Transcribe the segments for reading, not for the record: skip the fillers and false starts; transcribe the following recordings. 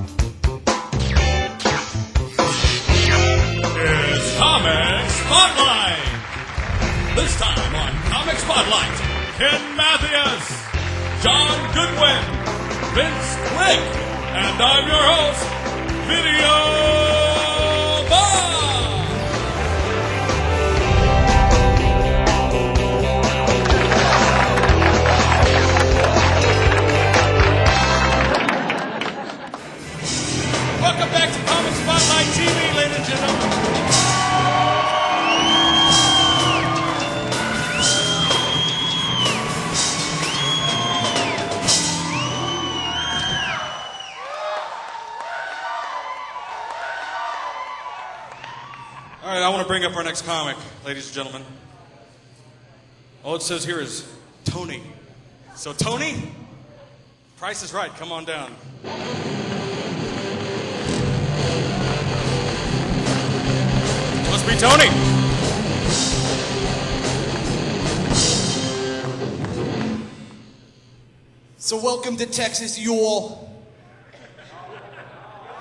It's Comic Spotlight! This time on Comic Spotlight, KEN MATHIAS, JOHN GOODMAN, Vince Click, and I'm your host, Videobob! Welcome back to Comic Spotlight TV, ladies and gentlemen. All right, I want to bring up our next comic, ladies and gentlemen. All it says here is Tony. So Tony, Price is Right. Come on down. Must be Tony. So welcome to Texas, you all.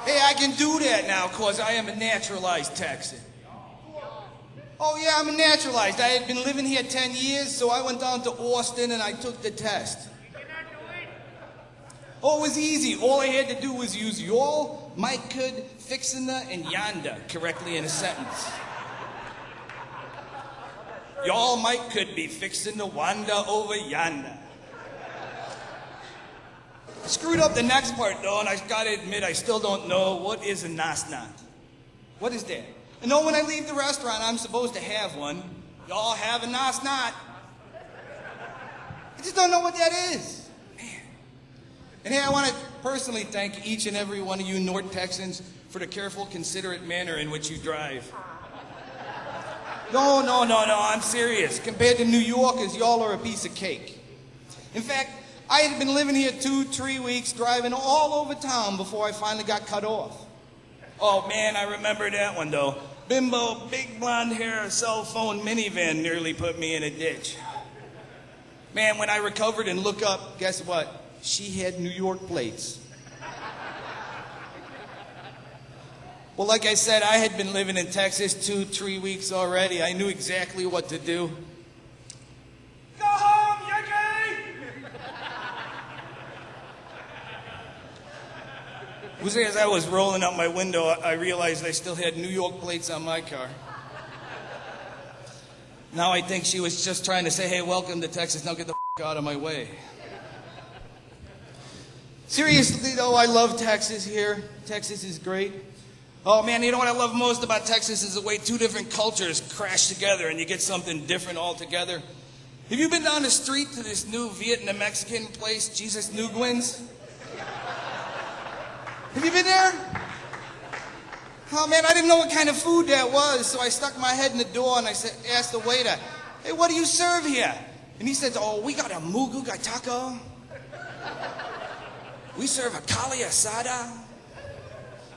Hey, I can do that now, cause I am a naturalized Texan. Oh yeah, I'm a naturalized. I had been living here 10 years, so I went down to Austin and I took the test. Oh, it was easy. All I had to do was use y'all, might, could, fixin'na, and yonder correctly in a sentence. Y'all might could be fixin' to wander over yonder. I screwed up the next part though, and I gotta admit I still don't know what is a nasnat. What is that? I know when I leave the restaurant I'm supposed to have one. Y'all have a nasnat. I just don't know what that is. Man. And hey, I want to personally thank each and every one of you North Texans for the careful, considerate manner in which you drive. No, I'm serious. Compared to New Yorkers, y'all are a piece of cake. In fact, I had been living here 2-3 weeks, driving all over town before I finally got cut off. Oh man, I remember that one though. Bimbo, big blonde hair, cell phone minivan nearly put me in a ditch. Man, when I recovered and looked up, guess what? She had New York plates. Well, like I said, I had been living in Texas 2-3 weeks already. I knew exactly what to do. Go home, Yankee! It was as I was rolling out my window, I realized I still had New York plates on my car. Now I think she was just trying to say, hey, welcome to Texas, now get the out of my way. Seriously though, I love Texas here. Texas is great. Oh man, you know what I love most about Texas is the way two different cultures crash together and you get something different altogether. Have you been down the street to this new Vietnam Mexican place, Jesus Nguyen's? Have you been there? Oh man, I didn't know what kind of food that was, so I stuck my head in the door and I asked the waiter, hey, what do you serve here? And he said, oh, we got a mugu taco. We serve a carne asada.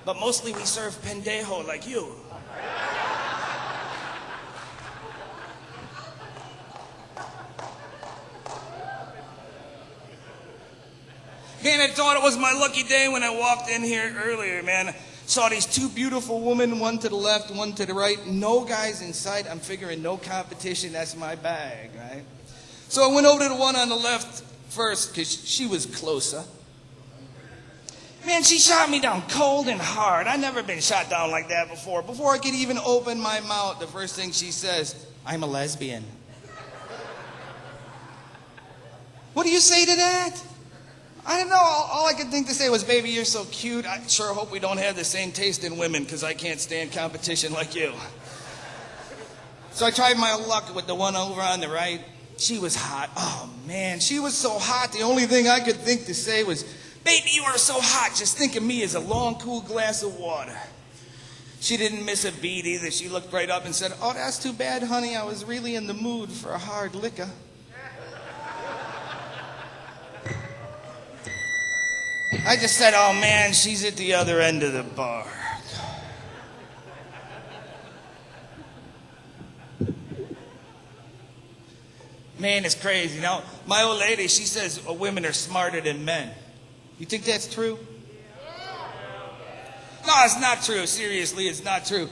But mostly we serve pendejo like you. Man, I thought it was my lucky day when I walked in here earlier, man. I saw these two beautiful women, one to the left, one to the right. No guys in sight. I'm figuring no competition. That's my bag, right? So I went over to the one on the left first because she was closer. Man, she shot me down cold and hard. I've never been shot down like that before. Before I could even open my mouth, the first thing she says, I'm a lesbian. What do you say to that? I don't know. All I could think to say was, baby, you're so cute. I sure hope we don't have the same taste in women because I can't stand competition like you. So I tried my luck with the one over on the right. She was hot. Oh, man, she was so hot. The only thing I could think to say was, baby, you are so hot. Just think of me as a long, cool glass of water. She didn't miss a beat either. She looked right up and said, oh, that's too bad, honey. I was really in the mood for a hard liquor. I just said, oh, man, she's at the other end of the bar. Man, it's crazy. Now, my old lady, she says women are smarter than men. You think that's true? No, it's not true. Seriously, it's not true.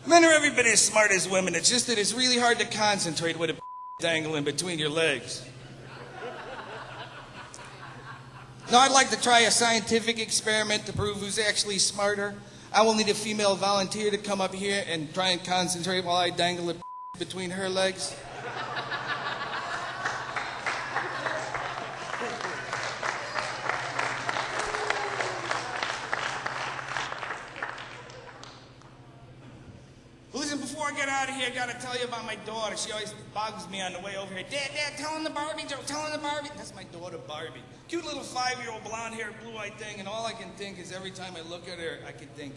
Men are every bit as smart as women. It's just that it's really hard to concentrate with a dangling between your legs. Now, I'd like to try a scientific experiment to prove who's actually smarter. I will need a female volunteer to come up here and try and concentrate while I dangle a between her legs. Listen, before I get out of here, I gotta tell you about my daughter. She always bugs me on the way over here. Dad, tell him the Barbie joke, tell him the Barbie. That's my daughter, Barbie. Cute little 5-year-old blonde-haired, blue-eyed thing, and all I can think is every time I look at her, I can think,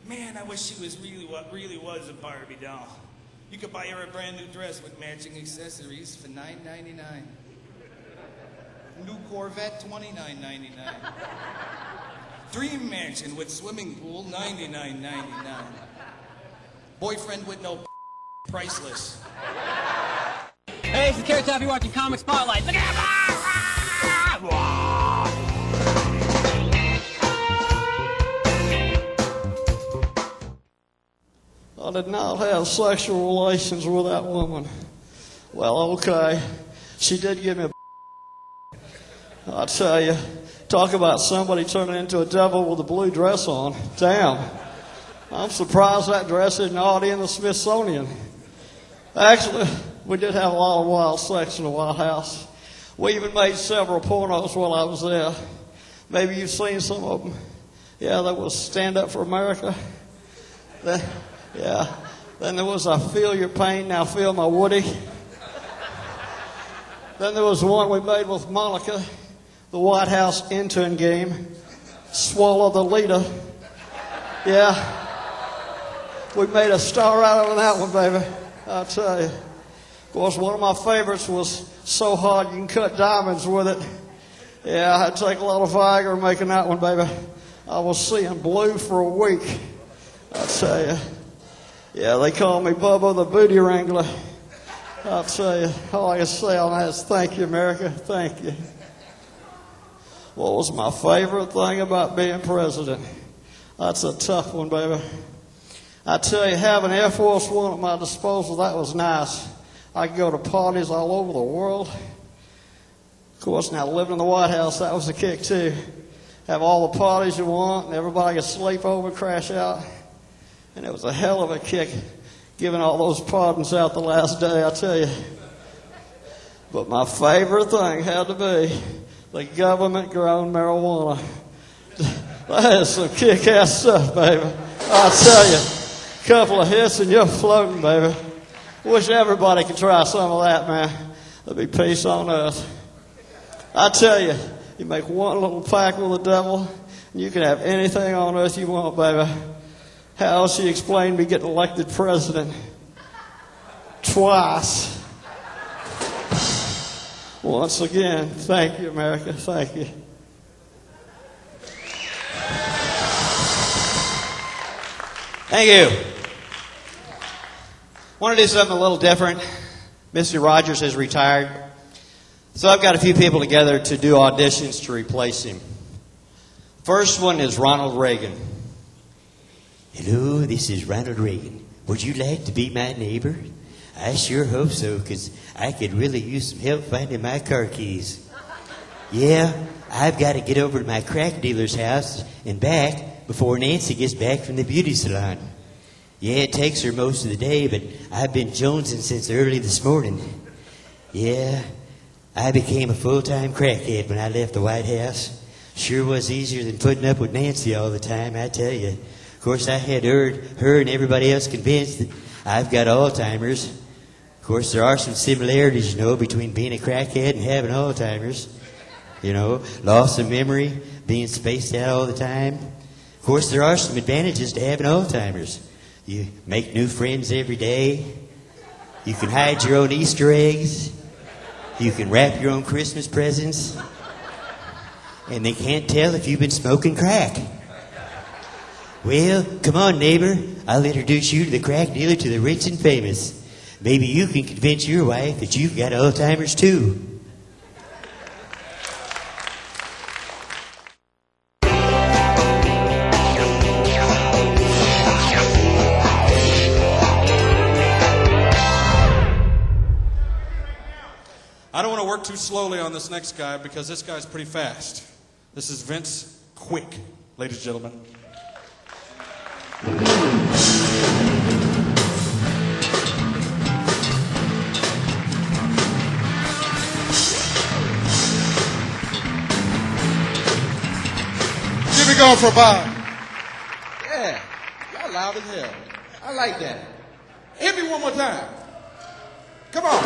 man, I wish she was really was a Barbie doll. You could buy her a brand new dress with matching accessories for $9.99. New Corvette, $29.99. Dream mansion with swimming pool, $99.99. Boyfriend with no priceless. Hey, this is Carrot Top. You're watching ComiXspotlight. Look out! I did not have sexual relations with that woman. Well, okay. She did give me a I'll tell you, talk about somebody turning into a devil with a blue dress on. Damn. I'm surprised that dress isn't already in the Smithsonian. Actually, we did have a lot of wild sex in the White House. We even made several pornos while I was there. Maybe you've seen some of them. Yeah, there was Stand Up for America. Then there was I Feel Your Pain, Now Feel My Woody. Then there was one we made with Monica, the White House intern game, Swallow the Leader. Yeah. We made a star out of that one, baby. I'll tell you. Of course, one of my favorites was So Hard You Can Cut Diamonds with It. Yeah, I had to take a lot of Viagra making that one, baby. I was seeing blue for a week. I'll tell you. Yeah, they call me Bubba the Booty Wrangler. I'll tell you. All I can say on that is thank you, America. Thank you. What was my favorite thing about being president? That's a tough one, baby. I tell you, having Air Force One at my disposal, that was nice. I could go to parties all over the world. Of course, now living in the White House, that was a kick too. Have all the parties you want, and everybody could sleep over, crash out. And it was a hell of a kick giving all those pardons out the last day, I tell you. But my favorite thing had to be the government-grown marijuana. That is some kick-ass stuff, baby. I'll tell you. Couple of hits and you're floating, baby. Wish everybody could try some of that, man. There'd be peace on earth. I tell you, you make one little pact with the devil, and you can have anything on earth you want, baby. How else she explained me getting elected president? Twice. Once again, thank you, America. Thank you. Thank you. Want to do something a little different. Mr. Rogers has retired. So I've got a few people together to do auditions to replace him. First one is Ronald Reagan. Hello, this is Ronald Reagan. Would you like to be my neighbor? I sure hope so, because I could really use some help finding my car keys. Yeah, I've got to get over to my crack dealer's house and back before Nancy gets back from the beauty salon. Yeah, it takes her most of the day, but I've been jonesing since early this morning. Yeah, I became a full-time crackhead when I left the White House. Sure was easier than putting up with Nancy all the time, I tell you. Of course, I had her and everybody else convinced that I've got Alzheimer's. Of course, there are some similarities, between being a crackhead and having Alzheimer's. Loss of memory, being spaced out all the time. Of course, there are some advantages to having Alzheimer's. You make new friends every day. You can hide your own Easter eggs. You can wrap your own Christmas presents. And they can't tell if you've been smoking crack. Well, come on, neighbor. I'll introduce you to the crack dealer to the rich and famous. Maybe you can convince your wife that you've got Alzheimer's too. I don't want to work too slowly on this next guy because this guy's pretty fast. This is Vince Quick, ladies and gentlemen. Give me going for Bob. Yeah, y'all loud as hell. I like that. Hit me one more time. Come on.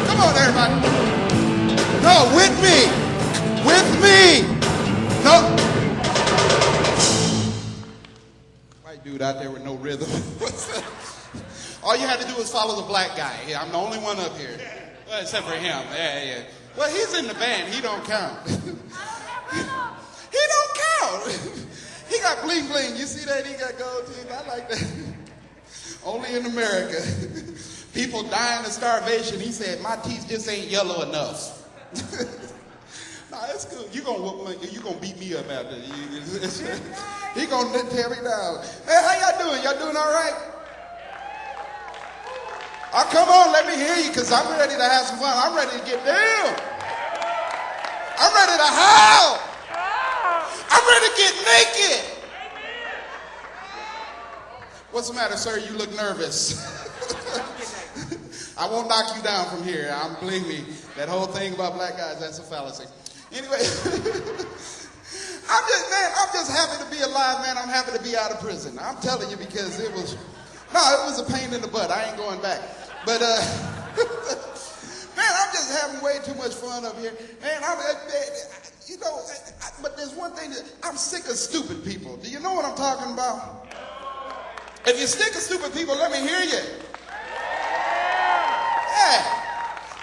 Come on, everybody. No, with me. With me. No. White dude out there with no rhythm. All you had to do was follow the black guy. Yeah, I'm the only one up here. Well, except for him. Yeah. Well, he's in the band. He don't count. He don't count. He got bling bling. You see that? He got gold teeth. I like that. Only in America. People dying of starvation. He said, my teeth just ain't yellow enough. Nah, it's cool. You gonna whoop me. You gonna beat me up after. He gonna tear me down. Hey, how y'all doing? Y'all doing all right? Oh, come on, let me hear you, because I'm ready to have some fun. I'm ready to get down. I'm ready to howl. I'm ready to get naked. What's the matter, sir? You look nervous. I won't knock you down from here. Believe me, that whole thing about black guys, that's a fallacy. Anyway, I'm just happy to be alive, man. I'm happy to be out of prison. I'm telling you, because it was a pain in the butt. I ain't going back. But, man, I'm just having way too much fun up here. Man, but there's one thing that I'm sick of stupid people. Do you know what I'm talking about? If you're sick of stupid people, let me hear you. Yeah.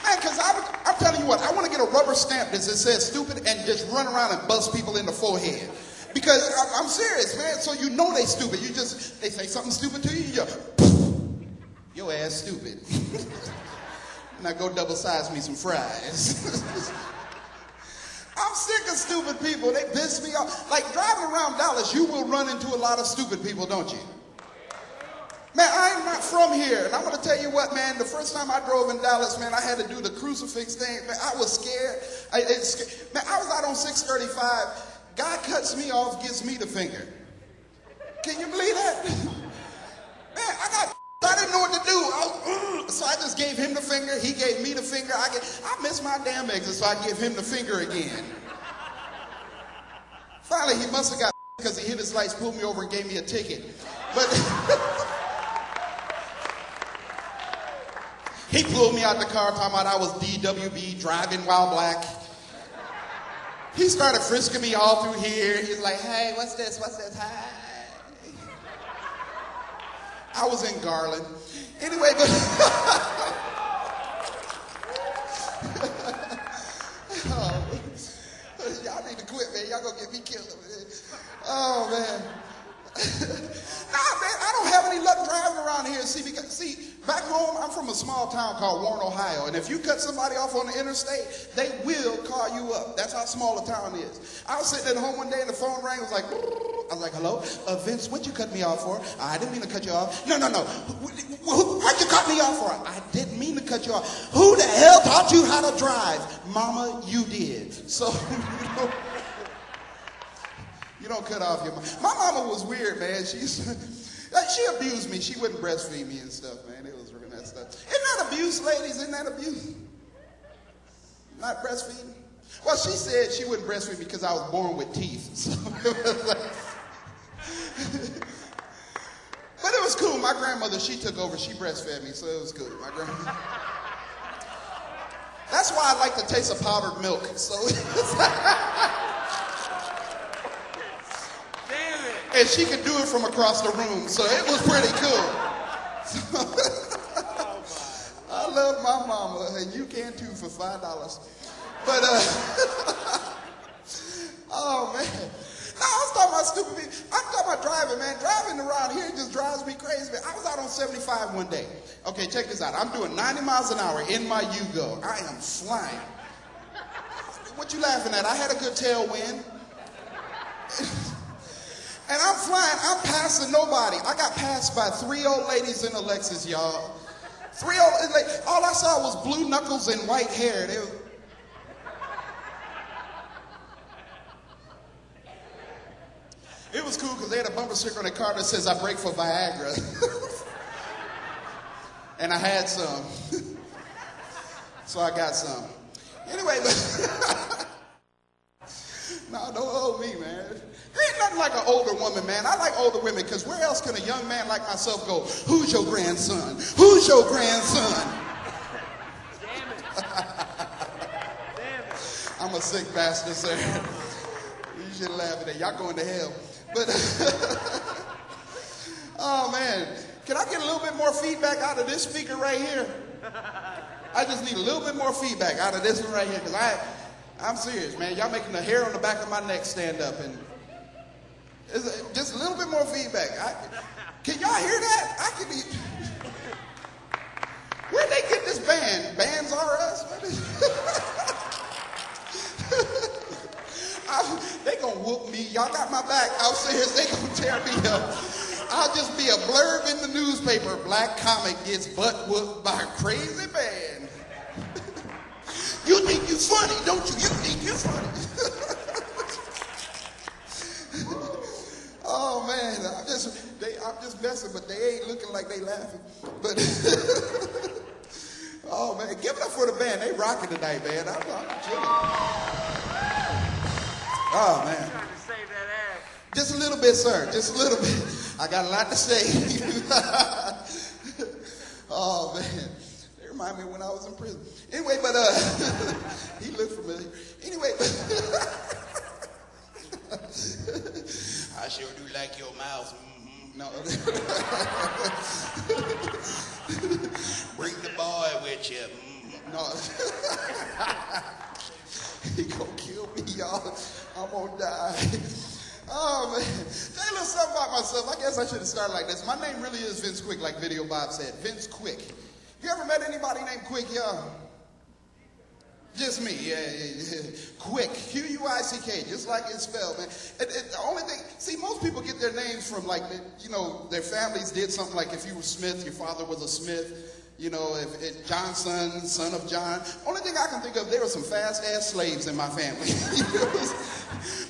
Man, because I'm telling you what, I want to get a rubber stamp that says stupid and just run around and bust people in the forehead. Because I'm serious, man. So you know they stupid. They say something stupid to you, your ass stupid. Now go double size me some fries. I'm sick of stupid people. They piss me off. Like driving around Dallas, you will run into a lot of stupid people, don't you? Man, I am not from here. And I'm going to tell you what, man, the first time I drove in Dallas, man, I had to do the crucifix thing. Man, I was scared. I was out on 635. Guy cuts me off, gives me the finger. Can you believe that? Man, I didn't know what to do. So I just gave him the finger. He gave me the finger. I missed my damn exit, so I give him the finger again. Finally, he must have got because he hit his lights, pulled me over, and gave me a ticket. But he pulled me out the car talking about I was DWB, driving while black. He started frisking me all through here. He's like, hey, what's this? What's this? Hi. I was in Garland. Anyway, but y'all need to quit, man. Y'all gonna get me killed. Oh, man. Nah, man, I don't have any luck driving around here. See, back home, I'm from a small town called Warren, Ohio. And if you cut somebody off on the interstate, they will call you up. That's how small the town is. I was sitting at home one day and the phone rang. It was like, I was like, hello? Vince, what'd you cut me off for? I didn't mean to cut you off. No. What'd you cut me off for? I didn't mean to cut you off. Who the hell taught you how to drive? Mama, you did. So, you don't cut off your mom. My mama was weird, man. She abused me. She wouldn't breastfeed me and stuff, man. It was really that stuff. Isn't that abuse, ladies? Isn't that abuse? Not breastfeeding? Well, she said she wouldn't breastfeed me because I was born with teeth. So it was like, but it was cool. My grandmother, she took over. She breastfed me, so it was cool. My grandmother. That's why I like the taste of powdered milk. So it's like, and she could do it from across the room, so it was pretty cool. I love my mama, and you can too for $5. But, oh man. No, I was talking about stupid people. I'm talking about driving, man. Driving around here just drives me crazy, man. I was out on 75 one day. Okay, check this out. I'm doing 90 miles an hour in my Yugo. I am flying. What you laughing at? I had a good tailwind. And I'm flying, I'm passing nobody. I got passed by 3 old ladies in a Lexus, y'all. 3 old, like, all I saw was blue knuckles and white hair. It was cool because they had a bumper sticker on their car that says, I break for Viagra. And I had some. So I got some. Anyway, no, don't hold me, man. There ain't nothing like an older woman, man. I like older women because where else can a young man like myself go, who's your grandson? Who's your grandson? Damn it. Damn it. I'm a sick bastard, sir. You should laugh at that. Y'all going to hell. But, oh, man. Can I get a little bit more feedback out of this speaker right here? I just need a little bit more feedback out of this one right here because I'm serious, man. Y'all making the hair on the back of my neck stand up. And just a little bit more feedback. Can y'all hear that? I can be... Where'd they get this band? Bands are us? They gonna whoop me. Y'all got my back. I'm serious. They gonna tear me up. I'll just be a blurb in the newspaper. Black comic gets butt whooped by a crazy band. You think you funny, don't you? You think you funny. Oh man, I'm just messing, but they ain't looking like they laughing. But oh man, give it up for the band. They rocking tonight, man. I'm chilling. Oh man. Trying to save that ass. Just a little bit, sir. Just a little bit. I got a lot to say. Oh man. They remind me of when I was in prison. Anyway, but he looked familiar. Anyway, I sure do like your mouth. Mm-hmm. No. Bring the boy with you. Mm-hmm. No. He gonna kill me, y'all. I'm gonna die. Oh man. Tell you a little something about myself. I guess I should have started like this. My name really is Vince Quick, like Videobob said. Vince Quick. You ever met anybody named Quick, y'all? Just me, yeah. Quick, Q-U-I-C-K, just like it's spelled, man. The only thing, see, most people get their names from like, their families did something like if you were Smith, your father was a Smith. You know, if Johnson, son of John. Only thing I can think of, there were some fast-ass slaves in my family.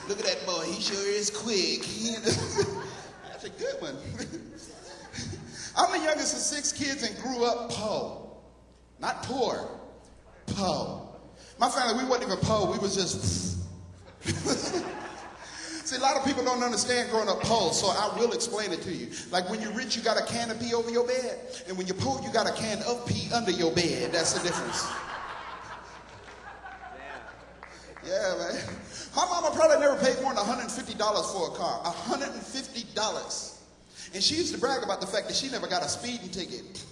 Look at that boy, he sure is quick. That's a good one. I'm the youngest of 6 kids and grew up poor. Not poor, poor. My family, we wasn't even poor, we was just... See, a lot of people don't understand growing up poor, so I will explain it to you. Like when you're rich, you got a can of pee over your bed, and when you're poor, you got a can of pee under your bed. That's the difference. Yeah, man. My mama probably never paid more than $150 for a car. $150. And she used to brag about the fact that she never got a speeding ticket.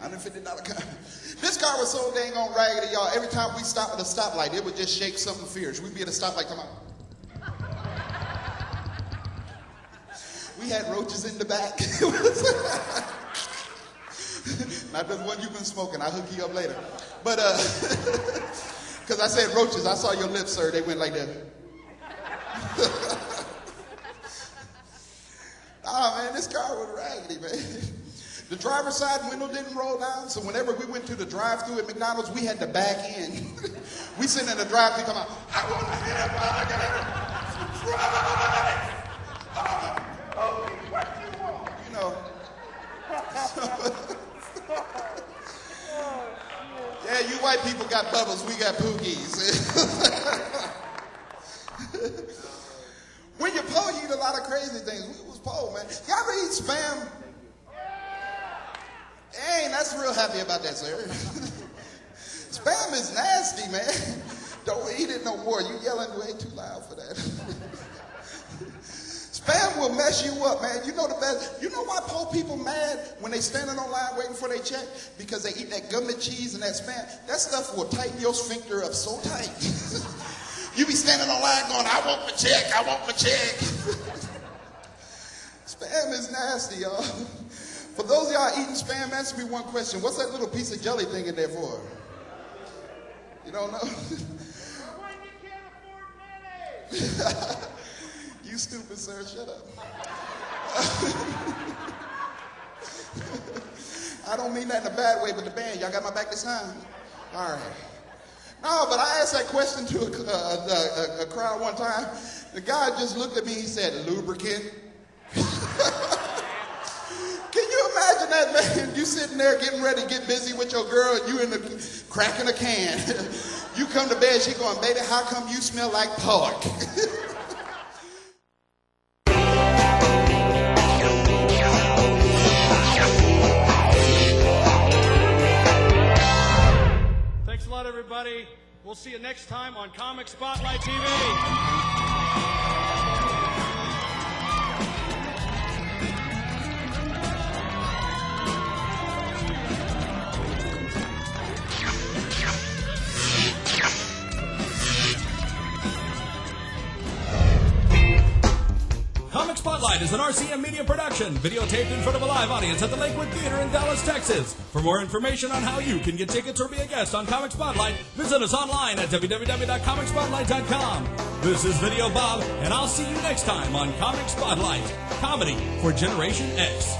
$150 car. This car was so dang on raggedy, y'all. Every time we stopped at a stoplight, it would just shake something fierce. We'd be at a stoplight, come on. We had roaches in the back. Not the one you've been smoking. I'll hook you up later. But, because I said roaches, I saw your lips, sir. They went like that. Oh, man, this car was raggedy, man. The driver's side window didn't roll down, so whenever we went to the drive-thru at McDonald's, we had to back in. We sit in the drive-thru, come out, I want to get up, what do you want? You know. Yeah, you white people got bubbles, we got pookies. When you're poor, you eat a lot of crazy things. We was poor, man. Y'all ever eat spam? Dang, that's real happy about that, sir. Spam is nasty, man. Don't eat it no more. You yelling way too loud for that. Spam will mess you up, man. You know the best. You know why poor people mad when they standing online waiting for their check? Because they eat that gummy cheese and that spam. That stuff will tighten your sphincter up so tight. You be standing online going, I want my check, I want my check. Spam is nasty, y'all. For those of y'all eating spam, answer me one question. What's that little piece of jelly thing in there for? You don't know? When you can't afford mayonnaise. You stupid, sir. Shut up. I don't mean that in a bad way, but the band, y'all got my back this time? All right. No, but I asked that question to a crowd one time. The guy just looked at me, he said, lubricant? Can you imagine that, man? You sitting there getting ready to get busy with your girl, and you in the cracking a can. You come to bed, she going, baby, how come you smell like pork? Thanks a lot, everybody. We'll see you next time on Comic Spotlight TV. Comic Spotlight is an RCM Media production, videotaped in front of a live audience at the Lakewood Theater in Dallas, Texas. For more information on how you can get tickets or be a guest on Comic Spotlight, visit us online at www.comicspotlight.com. This is Videobob, and I'll see you next time on Comic Spotlight, comedy for Generation X.